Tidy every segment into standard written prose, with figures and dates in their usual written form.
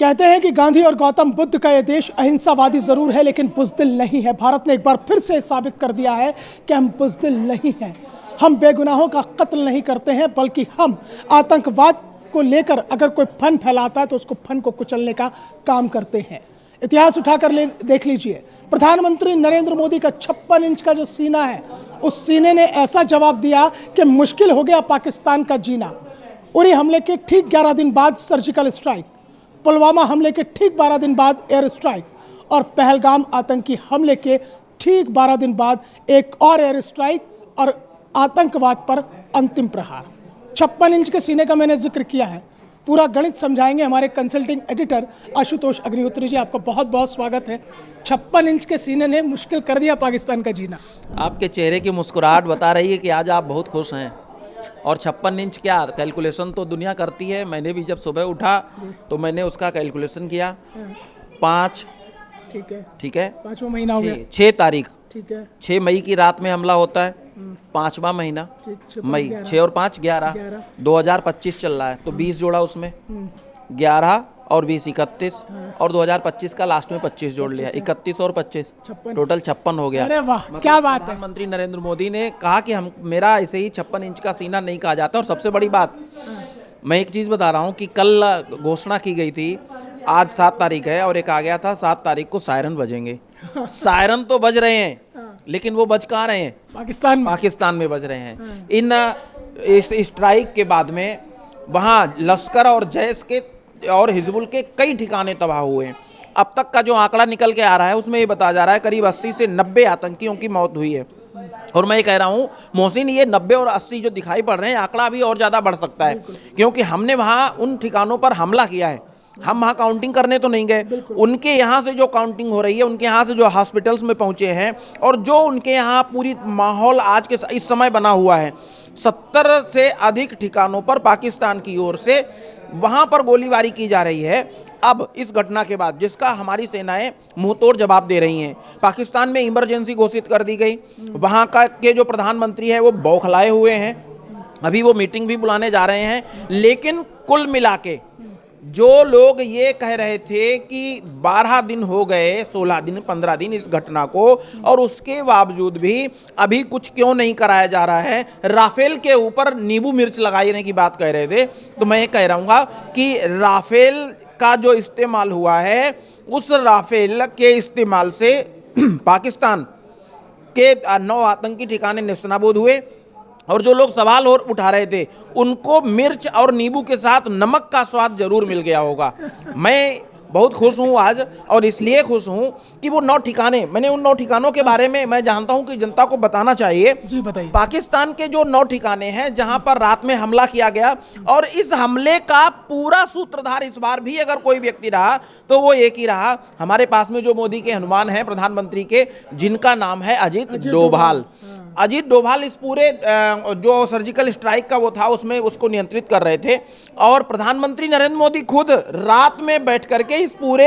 कहते हैं कि गांधी और गौतम बुद्ध का यह देश अहिंसावादी जरूर है लेकिन बुज़दिल नहीं है। भारत ने एक बार फिर से साबित कर दिया है कि हम बुज़दिल नहीं हैं। हम बेगुनाहों का कत्ल नहीं करते हैं, बल्कि हम आतंकवाद को लेकर अगर कोई फन फैलाता है तो उसको फन को कुचलने का काम करते हैं। इतिहास उठाकर देख लीजिए, प्रधानमंत्री नरेंद्र मोदी का 56 इंच का जो सीना है, उस सीने ने ऐसा जवाब दिया कि मुश्किल हो गया पाकिस्तान का जीना। उरी हमले के ठीक 11 दिन बाद सर्जिकल स्ट्राइक, पुलवामा हमले के ठीक 12 दिन बाद एयर स्ट्राइक और पहलगाम आतंकी हमले के ठीक 12 दिन बाद एक और एयर स्ट्राइक और आतंकवाद पर अंतिम प्रहार। 56 इंच के सीने का मैंने जिक्र किया है। पूरा गणित समझाएंगे हमारे कंसल्टिंग एडिटर आशुतोष अग्निहोत्री जी। आपका बहुत बहुत स्वागत है। 56 इंच के सीने ने मुश्किल कर दिया पाकिस्तान का जीना। आपके चेहरे की मुस्कुराहट बता रही है कि आज आप बहुत खुश हैं। और 56 इंच क्या कैलकुलेशन तो दुनिया करती है। मैंने भी जब सुबह उठा तो मैंने उसका कैलकुलेशन किया। 5 ठीक है 5वां महीना हो गया। 6 तारीख ठीक है 6 मई की रात में हमला होता है। 5वां महीना मई, 6 और 5 11 2025 चल रहा है तो 20 जोड़ा उसमें, 11 और 20 31 और 2025 का लास्ट में 25 जोड़ लिया, 31 और 25 टोटल 56 हो गया। अरे वाह, क्या बात है। प्रधानमंत्री नरेंद्र मोदी ने कहा कि हम मेरा ऐसे ही 56 इंच का सीना नहीं कहा जाता। और सबसे बड़ी बात मैं एक चीज़ बता रहा हूँ कि कल घोषणा की गई थी, आज 7 तारीख है और एक आ गया था 7 तारीख को सायरन बजेंगे। सायरन तो बज रहे हैं लेकिन वो बज कहाँ रहे हैं? पाकिस्तान में बज रहे हैं। इस स्ट्राइक के बाद में वहाँ लश्कर और जैश के और हिजबुल के कई ठिकाने तबाह हुए हैं। अब तक का जो आंकड़ा निकल के आ रहा है उसमें ये बताया जा रहा है करीब 80 से 90 आतंकियों की मौत हुई है। और मैं ये कह रहा हूँ मोहसिन, ये 90 और 80 जो दिखाई पड़ रहे हैं आंकड़ा अभी और ज़्यादा बढ़ सकता है, क्योंकि हमने वहाँ उन ठिकानों पर हमला किया है। हम वहाँ काउंटिंग करने तो नहीं गए, उनके यहाँ से जो काउंटिंग हो रही है, उनके यहाँ से जो हॉस्पिटल्स में पहुँचे हैं और जो उनके यहाँ पूरी माहौल आज के इस समय बना हुआ है, 70 से अधिक ठिकानों पर पाकिस्तान की ओर से वहाँ पर गोलीबारी की जा रही है। अब इस घटना के बाद जिसका हमारी सेनाएं मुंहतोड़ जवाब दे रही हैं, पाकिस्तान में इमरजेंसी घोषित कर दी गई। वहाँ का के जो प्रधानमंत्री हैं वो बौखलाए हुए हैं, अभी वो मीटिंग भी बुलाने जा रहे हैं। लेकिन कुल मिला के जो लोग ये कह रहे थे कि 12 दिन हो गए, 16 दिन 15 दिन इस घटना को, और उसके बावजूद भी अभी कुछ क्यों नहीं कराया जा रहा है, राफेल के ऊपर नींबू मिर्च लगाने की बात कह रहे थे, तो मैं ये कह रहूँगा कि राफेल का जो इस्तेमाल हुआ है, उस राफेल के इस्तेमाल से पाकिस्तान के 9 आतंकी ठिकाने नेस्तनाबूद हुए। और जो लोग सवाल और उठा रहे थे उनको मिर्च और नींबू के साथ नमक का स्वाद जरूर मिल गया होगा। मैं बहुत खुश हूँ आज, और इसलिए खुश हूँ कि वो 9 ठिकाने, मैंने उन 9 ठिकानों के बारे में मैं जानता हूँ कि जनता को बताना चाहिए। जी बताइए। पाकिस्तान के जो 9 ठिकाने हैं जहां पर रात में हमला किया गया, और इस हमले का पूरा सूत्रधार इस बार भी अगर कोई व्यक्ति रहा तो वो एक ही रहा, हमारे पास में जो मोदी के हनुमान हैं प्रधानमंत्री के, जिनका नाम है अजीत डोभाल। अजीत डोभाल इस पूरे जो सर्जिकल स्ट्राइक का वो था उसमें उसको नियंत्रित कर रहे थे, और प्रधानमंत्री नरेंद्र मोदी खुद रात में बैठ करके इस पूरे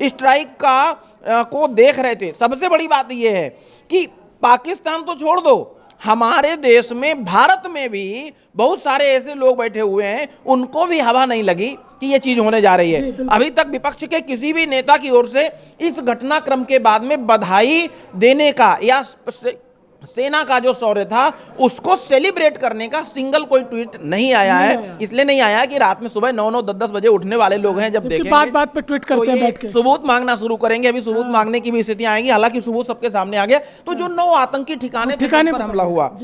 स्ट्राइक का को देख रहे थे। सबसे बड़ी बात यह है कि पाकिस्तान तो छोड़ दो, हमारे देश में, भारत में भी बहुत सारे ऐसे लोग बैठे हुए हैं, उनको भी हवा नहीं लगी कि ये चीज होने जा रही है। अभी तक विपक्ष के किसी भी नेता की ओर से इस घटनाक्रम के बाद में बधाई देने का या सेना का जो शौर्य था उसको सेलिब्रेट करने का सिंगल कोई ट्वीट नहीं आया है। इसलिए नहीं आया कि रात में सुबह 9-9 10-10 बजे उठने वाले लोग हैं, जब देखेंगे बात पे ट्वीट करते हैं बैठ के, सबूत मांगना शुरू करेंगे। अभी सबूत मांगने की भी स्थितियां आएंगी, हालांकि सबूत सबके सामने आ गया। तो जो 9 आतंकी ठिकाने पर हमला हुआ,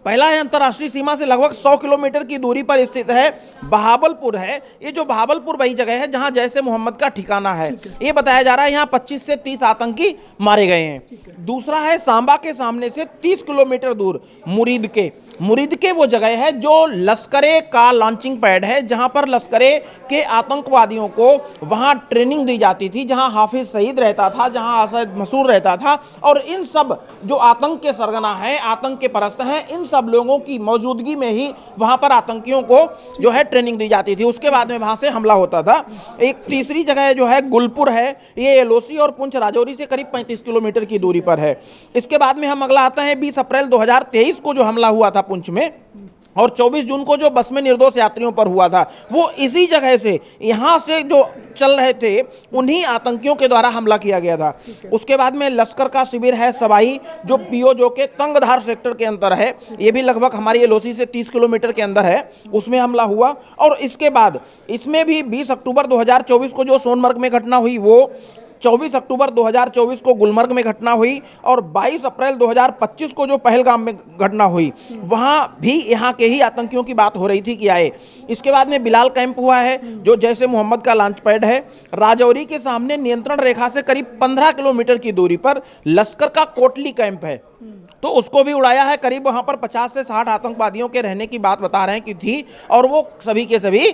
पहला है अंतर्राष्ट्रीय सीमा से लगभग 100 किलोमीटर की दूरी पर स्थित है बहावलपुर है। ये जो बहावलपुर वही जगह है जहां जैसे मोहम्मद का ठिकाना है। ये बताया जा रहा है यहाँ 25 से 30 आतंकी मारे गए हैं। दूसरा है सांबा के सामने से 30 किलोमीटर दूर मुरीद के वो जगह है जो लश्करे का लॉन्चिंग पैड है, जहां पर लश्करे के आतंकवादियों को वहां ट्रेनिंग दी जाती थी, जहां हाफिज सईद रहता था, जहां असद मसूर रहता था। और इन सब जो आतंक के सरगना हैं, आतंक के परस्त हैं, इन सब लोगों की मौजूदगी में ही वहां पर आतंकियों को जो है ट्रेनिंग दी जाती थी। उसके बाद में वहां से हमला होता था। एक तीसरी जगह जो है गुलपुर है, ये एलओसी और पुंछ राजौरी से करीब 35 किलोमीटर की दूरी पर है। इसके बाद में हम अगला आता है 20 अप्रैल 2023 को जो हमला हुआ था पुंछ में, और 24 जून को जो बस में निर्दोष यात्रियों पर हुआ था वो इसी जगह से, यहाँ से जो चल रहे थे उन्हीं आतंकियों के द्वारा हमला किया गया था। उसके बाद में लश्कर का शिविर है सवाई, जो पीओ के तंगधार सेक्टर के अंदर है, ये भी लगभग हमारी एलओसी से 30 किलोमीटर के अंदर है, उसमें हमला हुआ। और इसके बाद इसमें भी 20 अक्टूबर 2024 को जो सोनमर्ग में घटना हुई, वो 24 अक्टूबर 2024 को गुलमर्ग में घटना हुई, और 22 अप्रैल 2025 को जो पहलगाम में घटना हुई, वहां भी यहाँ के ही आतंकियों की बात हो रही थी कि आए। इसके बाद में बिलाल कैंप हुआ है, जो जैसे मोहम्मद का लॉन्च पैड है। राजौरी के सामने नियंत्रण रेखा से करीब 15 किलोमीटर की दूरी पर लश्कर का कोटली कैंप है, तो उसको भी उड़ाया है। करीब वहां पर 50 से 60 आतंकवादियों के रहने की बात बता रहे हैं कि थी, और वो सभी के सभी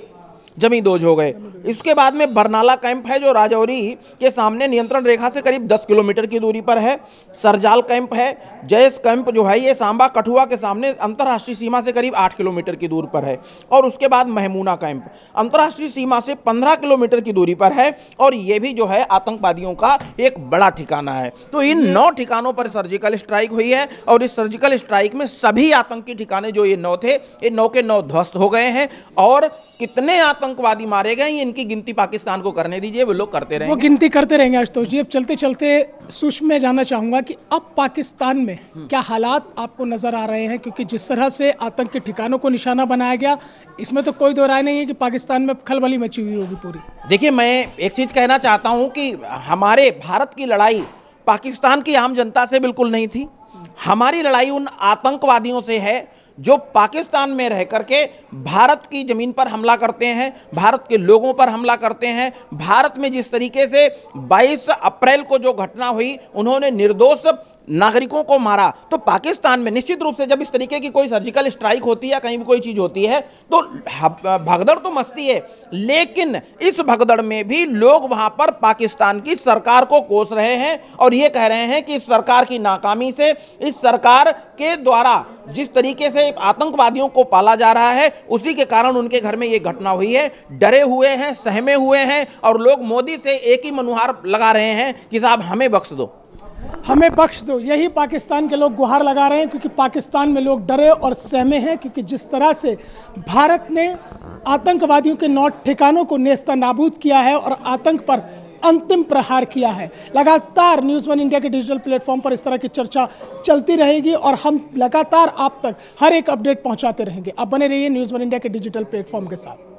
जमींदोज हो गए। इसके बाद में बरनाला कैंप है, जो राजौरी के सामने नियंत्रण रेखा से करीब 10 किलोमीटर की दूरी पर है। सरजाल कैंप है। जयस कैंप जो है ये सांबा कठुआ के सामने अंतर्राष्ट्रीय सीमा से करीब 8 किलोमीटर की दूरी पर है। और उसके बाद महमूना कैंप अंतर्राष्ट्रीय सीमा से 15 किलोमीटर की दूरी पर है, और ये भी जो है आतंकवादियों का एक बड़ा ठिकाना है। तो इन 9 ठिकानों पर सर्जिकल स्ट्राइक हुई है, और इस सर्जिकल स्ट्राइक में सभी आतंकी ठिकाने जो ये 9 थे, ये 9 के 9 ध्वस्त हो गए हैं। और कितने आतंकवादी मारे गए इनकी गिनती पाकिस्तान को करने दीजिए, वो लोग करते रहेंगे, वो गिनती करते रहेंगे आशुतोष जी। अब चलते चलते सूक्ष्म में जानना चाहूंगा कि अब पाकिस्तान में क्या हालात आपको नजर आ रहे हैं, क्योंकि जिस तरह से आतंक के ठिकानों को निशाना बनाया गया, इसमें तो कोई दो राय नहीं है कि पाकिस्तान में खलबली मची हुई होगी पूरी। देखिए, मैं एक चीज कहना चाहता हूं कि हमारे भारत की लड़ाई पाकिस्तान की आम जनता से बिल्कुल नहीं थी। हमारी लड़ाई उन आतंकवादियों से है जो पाकिस्तान में रह करके भारत की जमीन पर हमला करते हैं, भारत के लोगों पर हमला करते हैं। भारत में जिस तरीके से 22 अप्रैल को जो घटना हुई, उन्होंने निर्दोष नागरिकों को मारा, तो पाकिस्तान में निश्चित रूप से जब इस तरीके की कोई सर्जिकल स्ट्राइक होती है, कहीं भी कोई चीज होती है, तो भगदड़ तो मचती है। लेकिन इस भगदड़ में भी लोग वहां पर पाकिस्तान की सरकार को कोस रहे हैं, और ये कह रहे हैं कि इस सरकार की नाकामी से, इस सरकार के द्वारा जिस तरीके से आतंकवादियों को पाला जा रहा है, उसी के कारण उनके घर में ये घटना हुई है। डरे हुए हैं, सहमे हुए हैं, और लोग मोदी से एक ही मनुहार लगा रहे हैं कि साहब हमें बख्श दो, हमें बख्श दो। यही पाकिस्तान के लोग गुहार लगा रहे हैं, क्योंकि पाकिस्तान में लोग डरे और सहमे हैं, क्योंकि जिस तरह से भारत ने आतंकवादियों के 9 ठिकानों को नेस्तनाबूद किया है और आतंक पर अंतिम प्रहार किया है। लगातार न्यूज़ 1 इंडिया के डिजिटल प्लेटफॉर्म पर इस तरह की चर्चा चलती रहेगी, और हम लगातार आप तक हर एक अपडेट पहुंचाते रहेंगे। आप बने रहिए न्यूज़ 1 इंडिया के डिजिटल प्लेटफॉर्म के साथ।